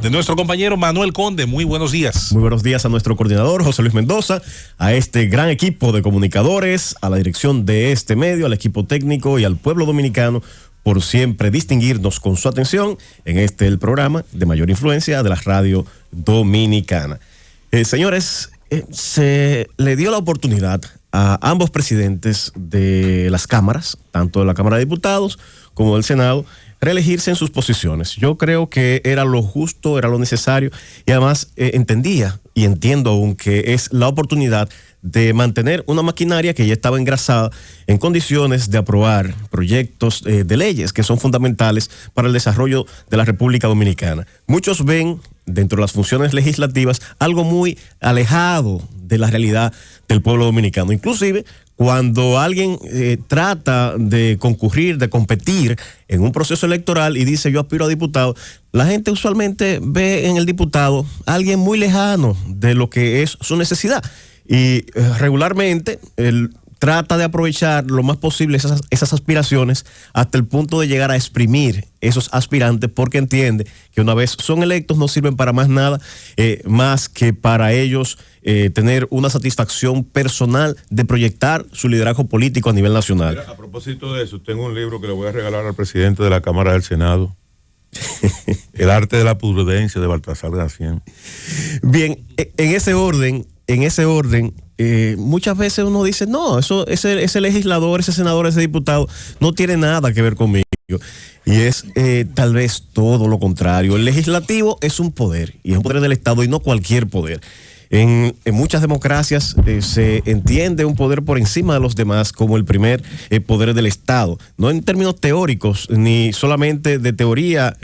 de nuestro compañero Manuel Conde. Muy buenos días. Muy buenos días a nuestro coordinador José Luis Mendoza, a este gran equipo de comunicadores, a la dirección de este medio, al equipo técnico y al pueblo dominicano por siempre distinguirnos con su atención en el programa de mayor influencia de la radio dominicana. Señores, se le dio la oportunidad a ambos presidentes de las cámaras, tanto de la Cámara de Diputados como del Senado, reelegirse en sus posiciones. Yo creo que era lo justo, era lo necesario y además entendía y entiendo aún que es la oportunidad de mantener una maquinaria que ya estaba engrasada en condiciones de aprobar proyectos de leyes que son fundamentales para el desarrollo de la República Dominicana. Muchos ven dentro de las funciones legislativas algo muy alejado de la realidad del pueblo dominicano. Inclusive cuando alguien trata de concurrir, de competir en un proceso electoral y dice yo aspiro a diputado, la gente usualmente ve en el diputado a alguien muy lejano de lo que es su necesidad. Y regularmente él trata de aprovechar lo más posible esas aspiraciones hasta el punto de llegar a exprimir esos aspirantes porque entiende que una vez son electos no sirven para más nada más que para ellos tener una satisfacción personal de proyectar su liderazgo político a nivel nacional. Mira, a propósito de eso, tengo un libro que le voy a regalar al presidente de la Cámara del Senado. El arte de la prudencia de Baltasar Gracián. Bien, en ese orden, muchas veces uno dice, no, ese legislador, ese senador, ese diputado no tiene nada que ver conmigo. Y es tal vez todo lo contrario. El legislativo es un poder, y es un poder del Estado y no cualquier poder. En muchas democracias se entiende un poder por encima de los demás como el primer poder del Estado, no en términos teóricos ni solamente de teoría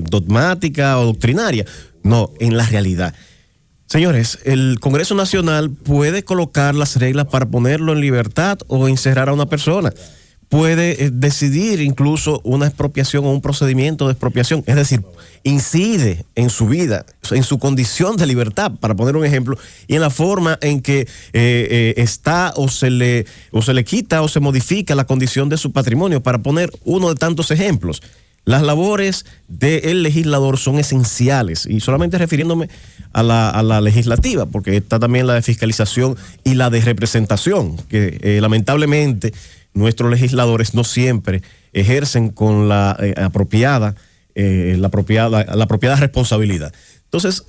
dogmática o doctrinaria, no, en la realidad. Señores, el Congreso Nacional puede colocar las reglas para ponerlo en libertad o encerrar a una persona. Puede decidir incluso una expropiación o un procedimiento de expropiación, es decir, incide en su vida, en su condición de libertad, para poner un ejemplo, y en la forma en que está o se le quita o se modifica la condición de su patrimonio, para poner uno de tantos ejemplos. Las labores del legislador son esenciales, y solamente refiriéndome a la legislativa, porque está también la de fiscalización y la de representación, que lamentablemente nuestros legisladores no siempre ejercen con la apropiada responsabilidad. Entonces,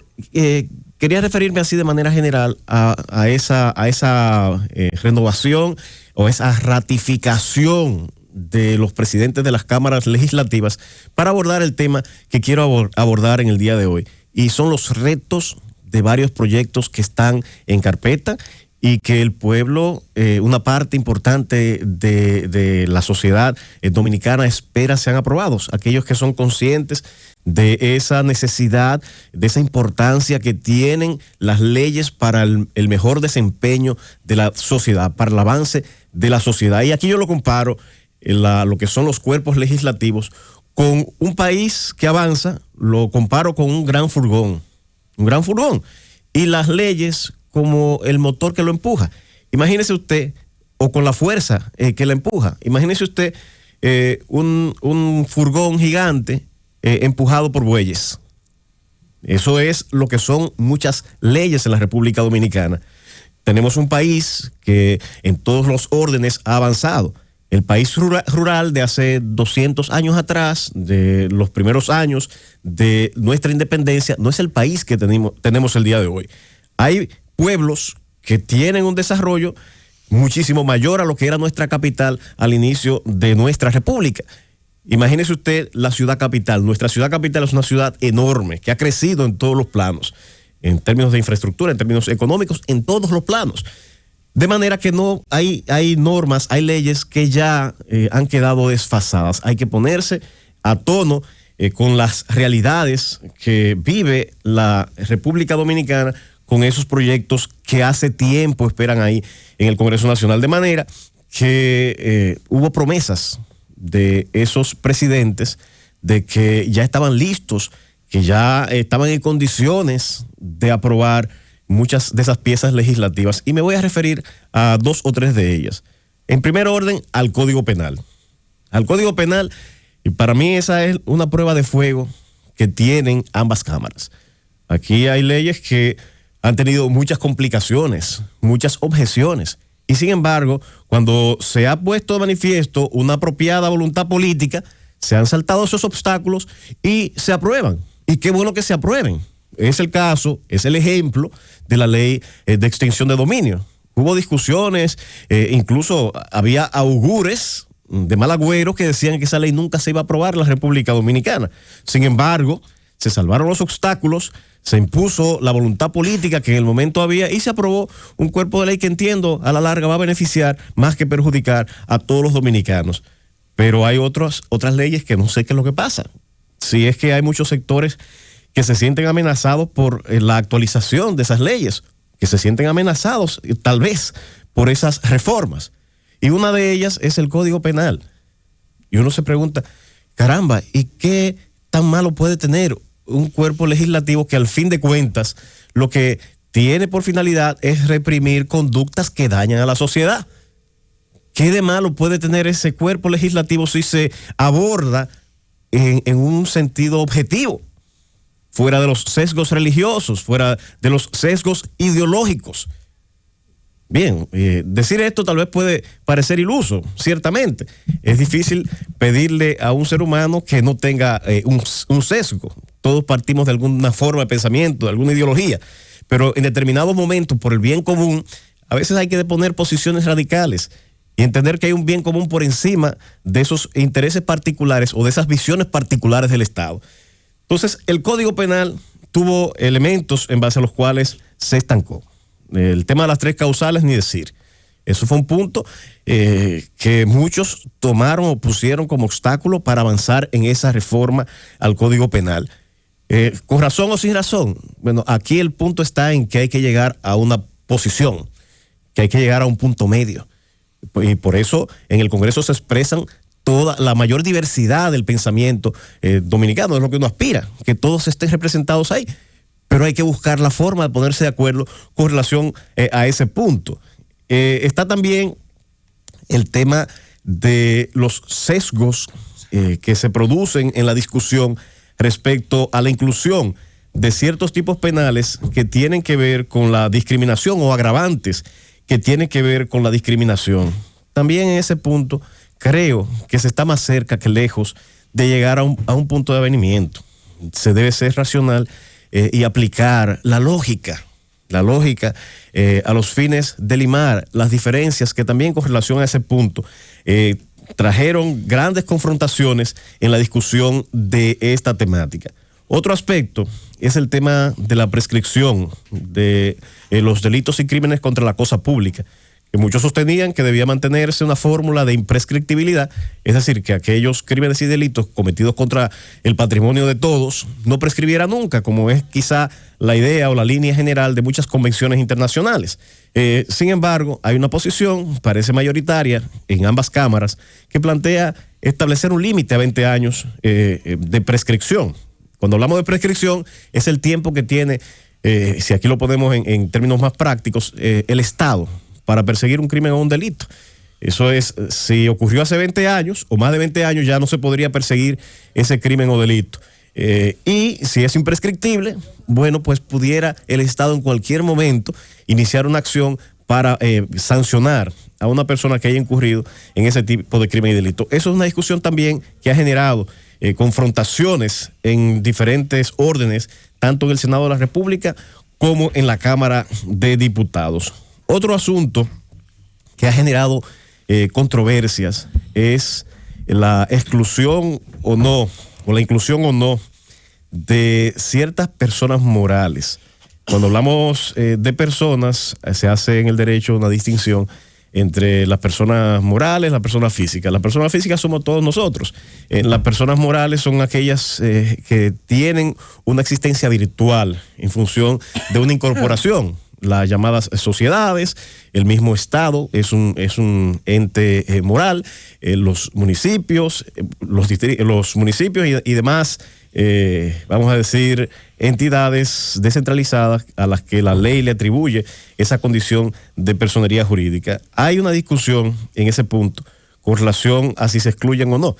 quería referirme así de manera general a esa renovación o esa ratificación de los presidentes de las cámaras legislativas para abordar el tema que quiero abordar en el día de hoy. Y son los retos de varios proyectos que están en carpeta y que el pueblo, una parte importante de la sociedad dominicana espera sean aprobados. Aquellos que son conscientes de esa necesidad, de esa importancia que tienen las leyes para el mejor desempeño de la sociedad, para el avance de la sociedad. Y aquí yo lo comparo, lo que son los cuerpos legislativos, con un país que avanza, lo comparo con un gran furgón. Y las leyes como el motor que lo empuja. Imagínese usted, o con la fuerza que la empuja. Imagínese usted un furgón gigante empujado por bueyes. Eso es lo que son muchas leyes en la República Dominicana. Tenemos un país que en todos los órdenes ha avanzado. El país rural de hace 200 años atrás, de los primeros años de nuestra independencia, no es el país que tenemos el día de hoy. Hay pueblos que tienen un desarrollo muchísimo mayor a lo que era nuestra capital al inicio de nuestra república. Imagínese usted la ciudad capital. Nuestra ciudad capital es una ciudad enorme que ha crecido en todos los planos, en términos de infraestructura, en términos económicos, en todos los planos. De manera que no hay normas, hay leyes que ya han quedado desfasadas. Hay que ponerse a tono con las realidades que vive la República Dominicana, con esos proyectos que hace tiempo esperan ahí en el Congreso Nacional. De manera que hubo promesas de esos presidentes de que ya estaban listos, que ya estaban en condiciones de aprobar muchas de esas piezas legislativas, y me voy a referir a 2 o 3 de ellas. En primer orden, al Código Penal. Al Código Penal, y para mí esa es una prueba de fuego que tienen ambas cámaras. Aquí hay leyes que han tenido muchas complicaciones, muchas objeciones. Y sin embargo, cuando se ha puesto de manifiesto una apropiada voluntad política, se han saltado esos obstáculos y se aprueban. Y qué bueno que se aprueben. Es el caso, es el ejemplo de la ley de extinción de dominio. Hubo discusiones, incluso había augures de mal agüero que decían que esa ley nunca se iba a aprobar en la República Dominicana. Sin embargo, se salvaron los obstáculos, se impuso la voluntad política que en el momento había y se aprobó un cuerpo de ley que entiendo a la larga va a beneficiar más que perjudicar a todos los dominicanos. Pero hay otras leyes que no sé qué es lo que pasa. Si es que hay muchos sectores que se sienten amenazados por la actualización de esas leyes, que se sienten amenazados tal vez por esas reformas. Y una de ellas es el Código Penal. Y uno se pregunta, caramba, ¿y qué tan malo puede tener un cuerpo legislativo que al fin de cuentas lo que tiene por finalidad es reprimir conductas que dañan a la sociedad? ¿Qué de malo puede tener ese cuerpo legislativo si se aborda en un sentido objetivo, fuera de los sesgos religiosos, fuera de los sesgos ideológicos? Bien, decir esto tal vez puede parecer iluso, ciertamente. Es difícil pedirle a un ser humano que no tenga un sesgo. Todos partimos de alguna forma de pensamiento, de alguna ideología, pero en determinados momentos, por el bien común, a veces hay que poner posiciones radicales y entender que hay un bien común por encima de esos intereses particulares o de esas visiones particulares del Estado. Entonces, el Código Penal tuvo elementos en base a los cuales se estancó. El tema de las 3 causales, ni decir. Eso fue un punto que muchos tomaron o pusieron como obstáculo para avanzar en esa reforma al Código Penal. ¿Con razón o sin razón? Bueno, aquí el punto está en que hay que llegar a una posición, que hay que llegar a un punto medio. Y por eso en el Congreso se expresan toda la mayor diversidad del pensamiento dominicano, es lo que uno aspira, que todos estén representados ahí. Pero hay que buscar la forma de ponerse de acuerdo con relación a ese punto. Está también el tema de los sesgos que se producen en la discusión respecto a la inclusión de ciertos tipos penales que tienen que ver con la discriminación o agravantes que tienen que ver con la discriminación. También en ese punto creo que se está más cerca que lejos de llegar a un punto de avenimiento. Se debe ser racional y aplicar la lógica a los fines de limar las diferencias que también con relación a ese punto trajeron grandes confrontaciones en la discusión de esta temática. Otro aspecto es el tema de la prescripción de los delitos y crímenes contra la cosa pública, que muchos sostenían que debía mantenerse una fórmula de imprescriptibilidad, es decir, que aquellos crímenes y delitos cometidos contra el patrimonio de todos no prescribiera nunca, como es quizá la idea o la línea general de muchas convenciones internacionales. Sin embargo, hay una posición, parece mayoritaria, en ambas cámaras, que plantea establecer un límite a 20 años de prescripción. Cuando hablamos de prescripción, es el tiempo que tiene, si aquí lo ponemos en términos más prácticos, el Estado para perseguir un crimen o un delito. Eso es, si ocurrió hace 20 años o más de 20 años, ya no se podría perseguir ese crimen o delito. Y si es imprescriptible, bueno, pues pudiera el Estado en cualquier momento iniciar una acción para sancionar a una persona que haya incurrido en ese tipo de crimen y delito. Eso es una discusión también que ha generado confrontaciones en diferentes órdenes, tanto en el Senado de la República como en la Cámara de Diputados. Otro asunto que ha generado controversias es la exclusión o no, o la inclusión o no de ciertas personas morales. Cuando hablamos de personas, se hace en el derecho una distinción entre las personas morales y las personas físicas. Las personas físicas somos todos nosotros. Las personas morales son aquellas que tienen una existencia virtual en función de una incorporación. Las llamadas sociedades, el mismo Estado es un ente moral, los municipios, los municipios y demás, vamos a decir, entidades descentralizadas a las que la ley le atribuye esa condición de personería jurídica. Hay una discusión en ese punto con relación a si se excluyen o no.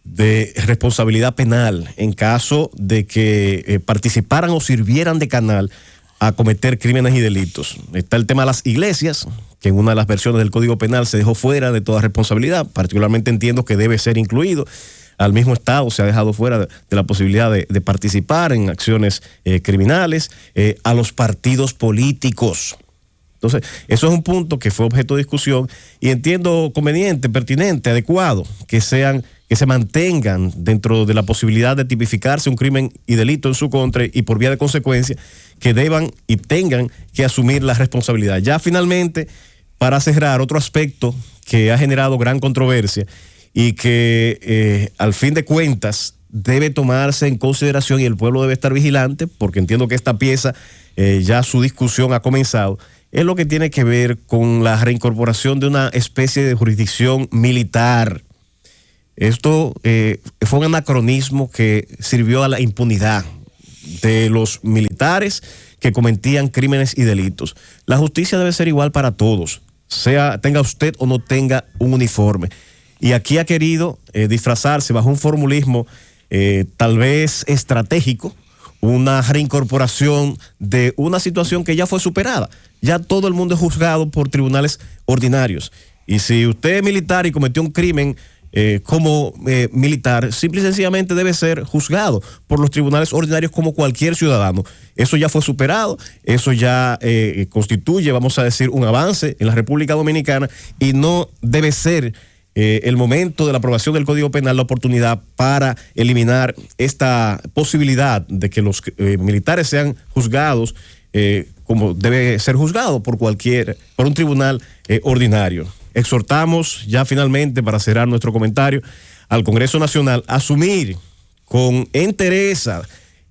de responsabilidad penal en caso de que participaran o sirvieran de canal a cometer crímenes y delitos. Está el tema de las iglesias, que en una de las versiones del Código Penal se dejó fuera de toda responsabilidad. Particularmente entiendo que debe ser incluido. Al mismo Estado se ha dejado fuera de la posibilidad de participar en acciones criminales, a los partidos políticos. Entonces, eso es un punto que fue objeto de discusión y entiendo conveniente, pertinente, adecuado, que se mantengan dentro de la posibilidad de tipificarse un crimen y delito en su contra y por vía de consecuencia que deban y tengan que asumir la responsabilidad. Ya finalmente, para cerrar, otro aspecto que ha generado gran controversia y que al fin de cuentas debe tomarse en consideración y el pueblo debe estar vigilante, porque entiendo que esta pieza ya su discusión ha comenzado, es lo que tiene que ver con la reincorporación de una especie de jurisdicción militar. Esto fue un anacronismo que sirvió a la impunidad de los militares que cometían crímenes y delitos. La justicia debe ser igual para todos, tenga usted o no tenga un uniforme. Y aquí ha querido disfrazarse bajo un formulismo tal vez estratégico, una reincorporación de una situación que ya fue superada. Ya todo el mundo es juzgado por tribunales ordinarios. Y si usted es militar y cometió un crimen como militar, simple y sencillamente debe ser juzgado por los tribunales ordinarios como cualquier ciudadano. Eso ya fue superado, eso ya constituye, vamos a decir, un avance en la República Dominicana y no debe ser el momento de la aprobación del Código Penal la oportunidad para eliminar esta posibilidad de que los militares sean juzgados como debe ser juzgado por un tribunal ordinario. Exhortamos ya finalmente, para cerrar nuestro comentario, al Congreso Nacional a asumir con entereza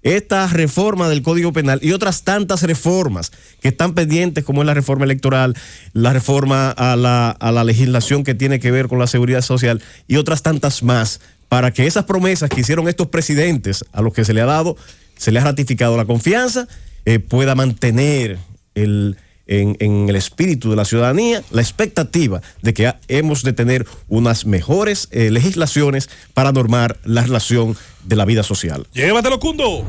esta reforma del Código Penal y otras tantas reformas que están pendientes, como es la reforma electoral, la reforma a la legislación que tiene que ver con la seguridad social y otras tantas más, para que esas promesas que hicieron estos presidentes a los que se le ha ratificado la confianza, pueda mantener en el espíritu de la ciudadanía la expectativa de que hemos de tener unas mejores legislaciones para normar la relación de la vida social. Llévatelo, Cundo.